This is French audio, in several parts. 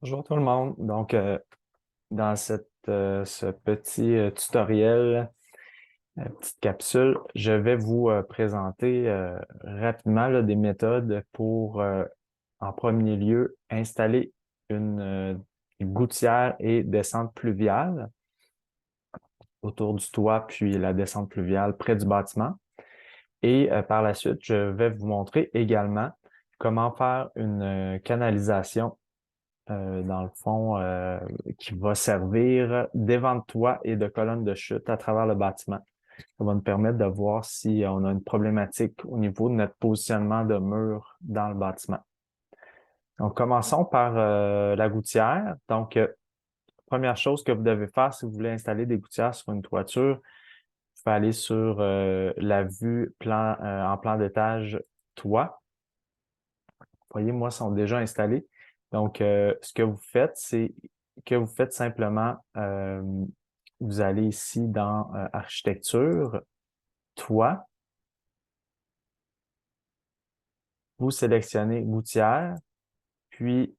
Bonjour tout le monde. Donc, dans ce petit tutoriel, petite capsule, je vais vous présenter rapidement là, des méthodes pour, en premier lieu, installer une gouttière et descente pluviale autour du toit, puis la descente pluviale près du bâtiment. Et par la suite, je vais vous montrer également comment faire une canalisation dans le fond, qui va servir d'évent de toit et de colonne de chute à travers le bâtiment. Ça va nous permettre de voir si on a une problématique au niveau de notre positionnement de mur dans le bâtiment. Donc, commençons par la gouttière. Donc, première chose que vous devez faire si vous voulez installer des gouttières sur une toiture, vous pouvez aller sur la vue en plan d'étage toit. Vous voyez, moi, sont déjà installés. Donc, ce que vous faites, c'est que vous faites simplement, vous allez ici dans Architecture, Toit, vous sélectionnez Gouttière, puis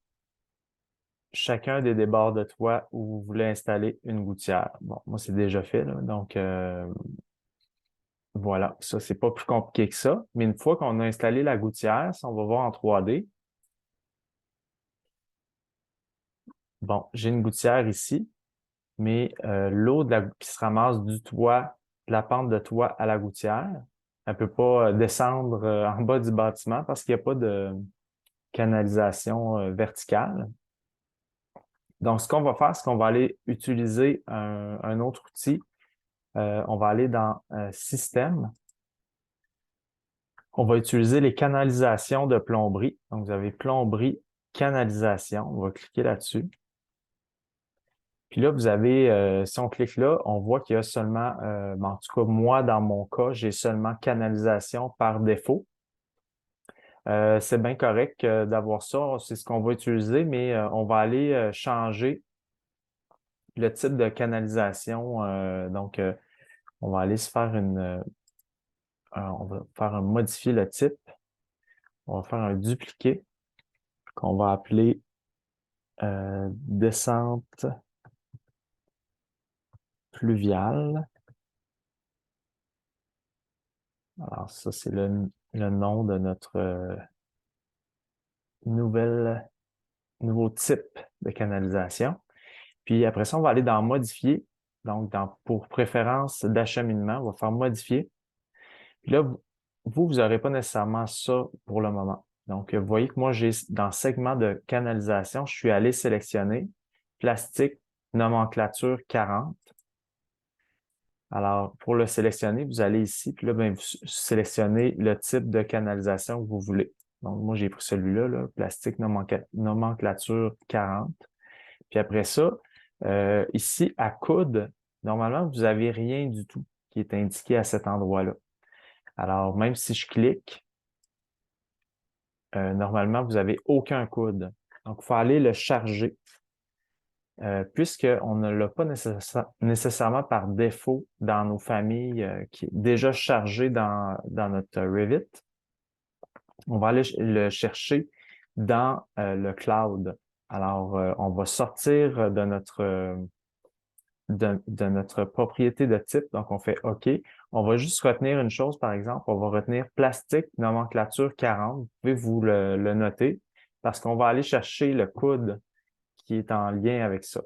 chacun des débords de toit où vous voulez installer une gouttière. Bon, moi, c'est déjà fait, là, donc voilà, ça, c'est pas plus compliqué que ça. Mais une fois qu'on a installé la gouttière, si on va voir en 3D, bon, j'ai une gouttière ici. Mais l'eau qui se ramasse du toit, de la pente de toit à la gouttière, elle ne peut pas descendre en bas du bâtiment parce qu'il n'y a pas de canalisation verticale. Donc, ce qu'on va faire, c'est qu'on va aller utiliser un autre outil. On va aller dans Système. On va utiliser les canalisations de plomberie. Donc, vous avez plomberie, canalisation. On va cliquer là-dessus. Puis là, vous avez, si on clique là, on voit qu'il y a seulement, en tout cas, moi, dans mon cas, j'ai seulement canalisation par défaut. C'est bien correct d'avoir ça, c'est ce qu'on va utiliser, mais on va aller changer le type de canalisation. Donc, on va aller se faire on va faire modifier le type. On va faire un dupliqué qu'on va appeler descente pluviale. Alors, ça, c'est le nom de notre nouvelle nouveau type de canalisation. Puis après ça, on va aller dans Modifier. Donc, pour préférence d'acheminement, on va faire Modifier. Puis là, vous n'aurez pas nécessairement ça pour le moment. Donc, vous voyez que moi, j'ai dans Segment de canalisation, je suis allé sélectionner Plastique, nomenclature 40. Alors, pour le sélectionner, vous allez ici, puis là, bien, vous sélectionnez le type de canalisation que vous voulez. Donc, moi, j'ai pris celui-là, là, Plastique, nomenclature 40. Puis après ça, ici, à coude, normalement, vous n'avez rien du tout qui est indiqué à cet endroit-là. Alors, même si je clique, normalement, vous n'avez aucun coude. Donc, il faut aller le charger. Puisqu'on ne l'a pas nécessairement par défaut dans nos familles qui est déjà chargé dans notre Revit, on va aller le chercher dans le cloud. Alors, on va sortir de notre propriété de type. Donc, on fait OK. On va juste retenir une chose, par exemple. On va retenir plastique, nomenclature 40. Vous pouvez vous le noter parce qu'on va aller chercher le coude qui est en lien avec ça.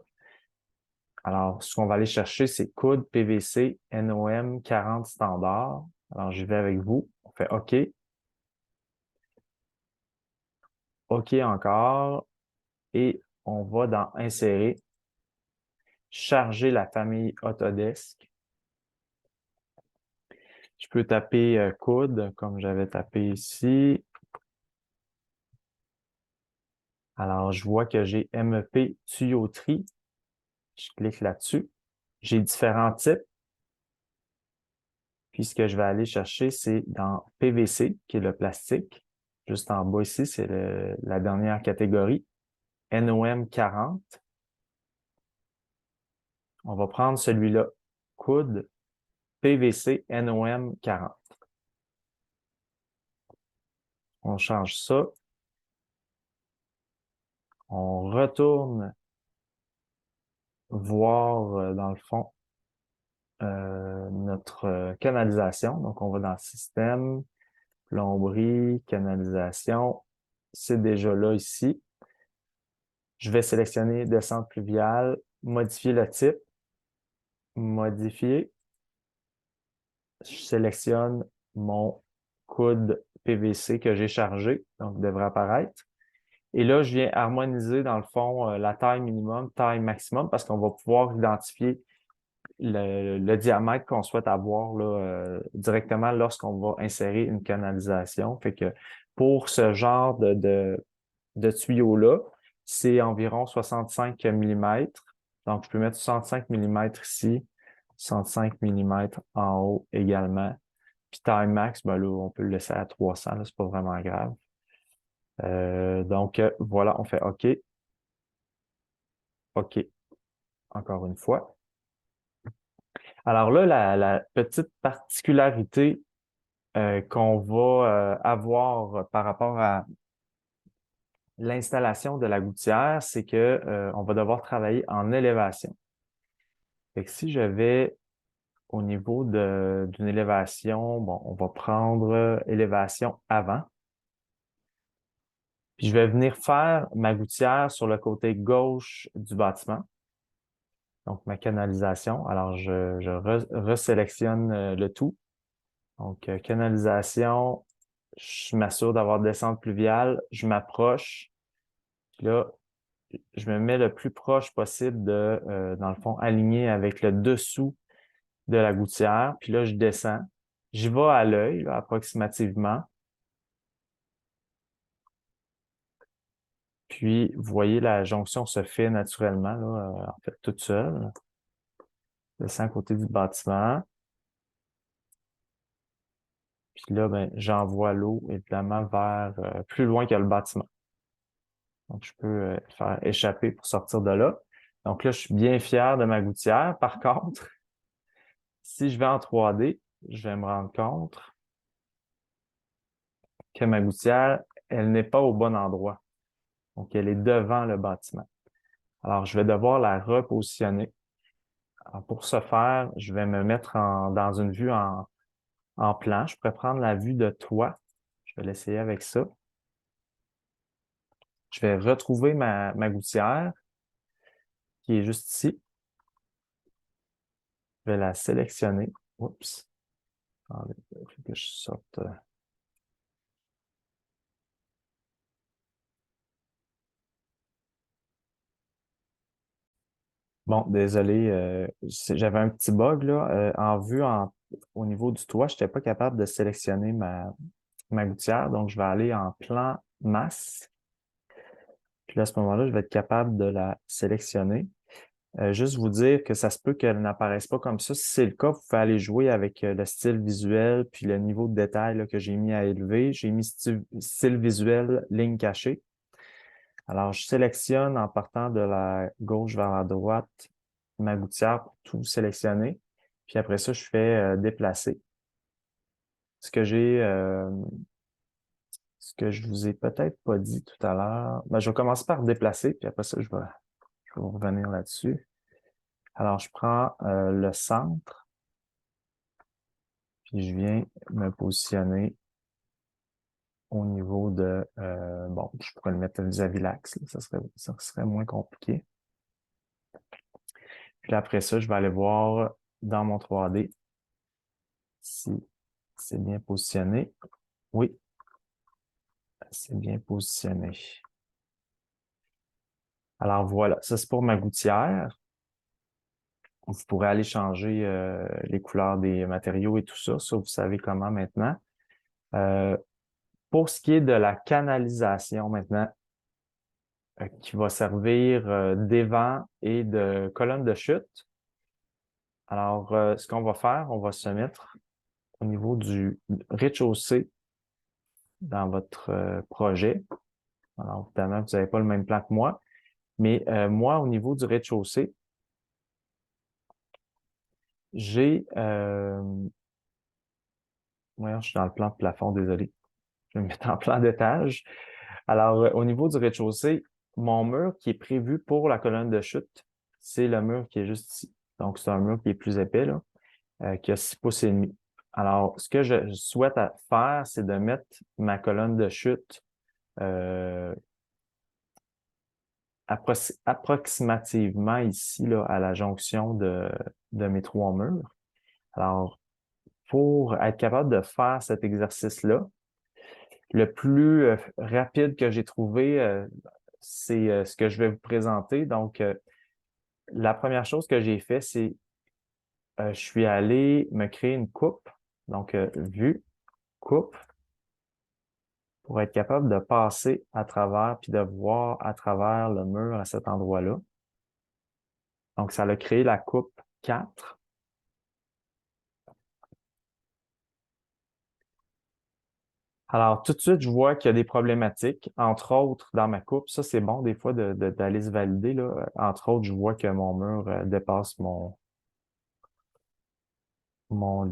Alors, ce qu'on va aller chercher, c'est coude PVC NOM 40 standard. Alors, j'y vais avec vous. On fait OK. OK encore. Et on va dans Insérer, charger la famille Autodesk. Je peux taper coude, comme j'avais tapé ici. Alors, je vois que j'ai MEP tuyauterie. Je clique là-dessus. J'ai différents types. Puis, ce que je vais aller chercher, c'est dans PVC, qui est le plastique. Juste en bas ici, c'est la dernière catégorie. NOM 40. On va prendre celui-là. Coude PVC NOM 40. On change ça. On retourne voir, dans le fond, notre canalisation. Donc, on va dans Système, plomberie, canalisation. C'est déjà là ici. Je vais sélectionner descente pluviale, modifier le type, modifier. Je sélectionne mon coude PVC que j'ai chargé, donc il devrait apparaître. Et là, je viens harmoniser, dans le fond, la taille minimum, taille maximum, parce qu'on va pouvoir identifier le diamètre qu'on souhaite avoir là, directement lorsqu'on va insérer une canalisation. Fait que pour ce genre de tuyau-là, c'est environ 65 mm. Donc, je peux mettre 65 mm ici, 65 mm en haut également. Puis taille max, ben là, on peut le laisser à 300, là, c'est pas vraiment grave. Donc, voilà, on fait OK. OK, encore une fois. Alors là, la petite particularité qu'on va avoir par rapport à l'installation de la gouttière, c'est que on va devoir travailler en élévation. Fait que si je vais au niveau d'une élévation, bon, on va prendre élévation avant. Puis je vais venir faire ma gouttière sur le côté gauche du bâtiment. Donc, ma canalisation. Alors, je resélectionne le tout. Donc, canalisation, je m'assure d'avoir descente pluviale, je m'approche. Puis là, je me mets le plus proche possible dans le fond, aligné avec le dessous de la gouttière. Puis là, je descends. J'y vais à l'œil, là, approximativement. Puis, vous voyez, la jonction se fait naturellement, là, en fait, toute seule. Je descends à côté du bâtiment. Puis là, ben, j'envoie l'eau, évidemment, vers plus loin que le bâtiment. Donc, je peux faire échapper pour sortir de là. Donc là, je suis bien fier de ma gouttière. Par contre, si je vais en 3D, je vais me rendre compte que ma gouttière, elle n'est pas au bon endroit. Donc, elle est devant le bâtiment. Alors, je vais devoir la repositionner. Alors, pour ce faire, je vais me mettre dans une vue en plan. Je pourrais prendre la vue de toit. Je vais l'essayer avec ça. Je vais retrouver ma gouttière qui est juste ici. Je vais la sélectionner. Oups. Attendez, il faut que je sorte. Bon, désolé, j'avais un petit bug là. En vue au niveau du toit, je n'étais pas capable de sélectionner ma gouttière, donc je vais aller en plan masse. Puis là, à ce moment-là, je vais être capable de la sélectionner. Juste vous dire que ça se peut qu'elle n'apparaisse pas comme ça. Si c'est le cas, vous pouvez aller jouer avec le style visuel puis le niveau de détail là, que j'ai mis à élever. J'ai mis style visuel, ligne cachée. Alors, je sélectionne en partant de la gauche vers la droite ma gouttière pour tout sélectionner. Puis après ça, je fais déplacer. Ce que j'ai, ce que je vous ai peut-être pas dit tout à l'heure, ben, je vais commencer par déplacer, puis après ça, je vais revenir là-dessus. Alors, je prends le centre, puis je viens me positionner au niveau bon, je pourrais le mettre vis-à-vis l'axe, ça serait moins compliqué. Puis après ça, je vais aller voir dans mon 3D si c'est bien positionné. Oui, c'est bien positionné. Alors voilà, ça c'est pour ma gouttière. Vous pourrez aller changer les couleurs des matériaux et tout ça. Ça, vous savez comment maintenant. Euh, pour ce qui est de la canalisation maintenant, qui va servir d'évent et de colonne de chute. Alors, ce qu'on va faire, on va se mettre au niveau du rez-de-chaussée dans votre projet. Alors, évidemment, vous n'avez pas le même plan que moi, mais moi, au niveau du rez-de-chaussée, j'ai... voyons, je suis dans le plan de plafond, désolé. Je vais me mettre en plan d'étage. Alors, au niveau du rez-de-chaussée, mon mur qui est prévu pour la colonne de chute, c'est le mur qui est juste ici. Donc, c'est un mur qui est plus épais, là, qui a 6 pouces et demi. Alors, ce que je souhaite faire, c'est de mettre ma colonne de chute approximativement ici, là, à la jonction de mes 3 murs. Alors, pour être capable de faire cet exercice-là, le plus rapide que j'ai trouvé, c'est ce que je vais vous présenter. Donc, la première chose que j'ai fait, c'est je suis allé me créer une coupe. Donc, vue, coupe, pour être capable de passer à travers puis de voir à travers le mur à cet endroit-là. Donc, ça a créé la coupe 4. Alors, tout de suite, je vois qu'il y a des problématiques, entre autres dans ma coupe. Ça, c'est bon des fois d'aller se valider, là. Entre autres, je vois que mon mur dépasse mon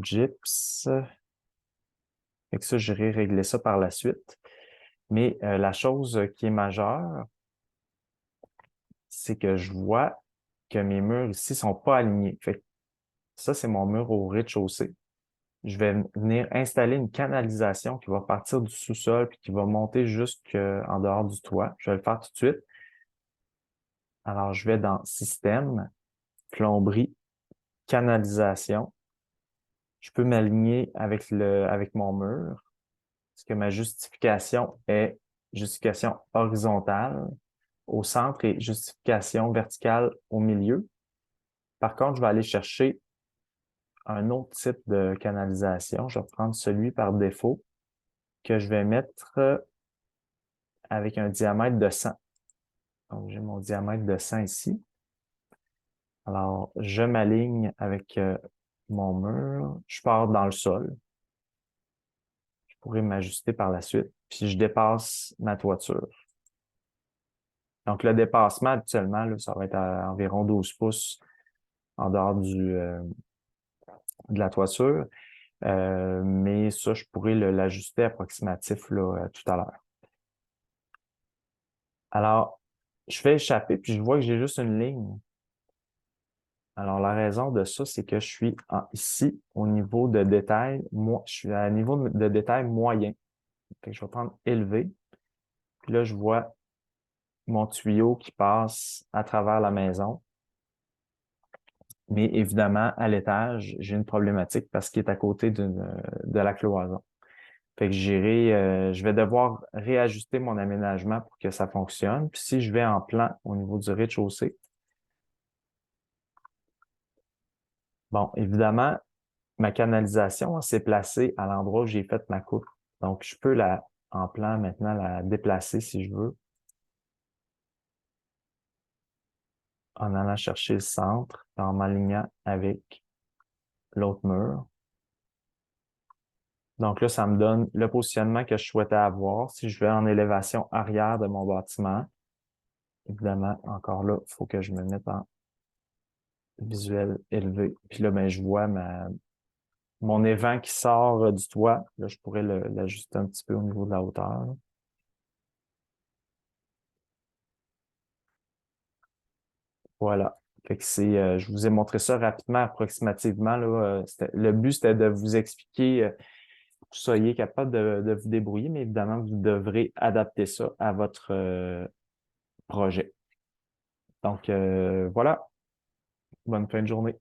gyps. Fait que ça, j'irai régler ça par la suite. Mais la chose qui est majeure, c'est que je vois que mes murs ici sont pas alignés. Fait que ça, c'est mon mur au rez-de-chaussée. Je vais venir installer une canalisation qui va partir du sous-sol puis qui va monter jusqu'en dehors du toit. Je vais le faire tout de suite. Alors, je vais dans Système, plomberie, canalisation. Je peux m'aligner avec mon mur, parce que ma justification est justification horizontale au centre et justification verticale au milieu. Par contre, je vais aller chercher un autre type de canalisation. Je vais prendre celui par défaut que je vais mettre avec un diamètre de 100. Donc, j'ai mon diamètre de 100 ici. Alors, je m'aligne avec mon mur. Je pars dans le sol. Je pourrais m'ajuster par la suite. Puis, je dépasse ma toiture. Donc, le dépassement, habituellement, là, ça va être à environ 12 pouces en dehors de la toiture. Mais ça, je pourrais l'ajuster approximatif là, tout à l'heure. Alors, je fais échapper, puis je vois que j'ai juste une ligne. Alors, la raison de ça, c'est que je suis ici au niveau de détail. Moi, je suis à un niveau de détail moyen. Fait que je vais prendre élevé. Puis là, je vois mon tuyau qui passe à travers la maison. Mais évidemment, à l'étage, j'ai une problématique parce qu'il est à côté de la cloison. Fait que je vais devoir réajuster mon aménagement pour que ça fonctionne. Puis si je vais en plan au niveau du rez-de-chaussée, bon, évidemment, ma canalisation s'est placée à l'endroit où j'ai fait ma coupe. Donc, je peux en plan maintenant, la déplacer si je veux, en allant chercher le centre, en m'alignant avec l'autre mur. Donc là, ça me donne le positionnement que je souhaitais avoir. Si je vais en élévation arrière de mon bâtiment, évidemment, encore là, il faut que je me mette en visuel élevé. Puis là, ben, je vois mon évent qui sort du toit. Là, je pourrais l'ajuster un petit peu au niveau de la hauteur. Voilà. Fait que je vous ai montré ça rapidement, approximativement. Là, le but, c'était de vous expliquer que vous soyez capable de vous débrouiller, mais évidemment, vous devrez adapter ça à votre projet. Donc, voilà. Bonne fin de journée.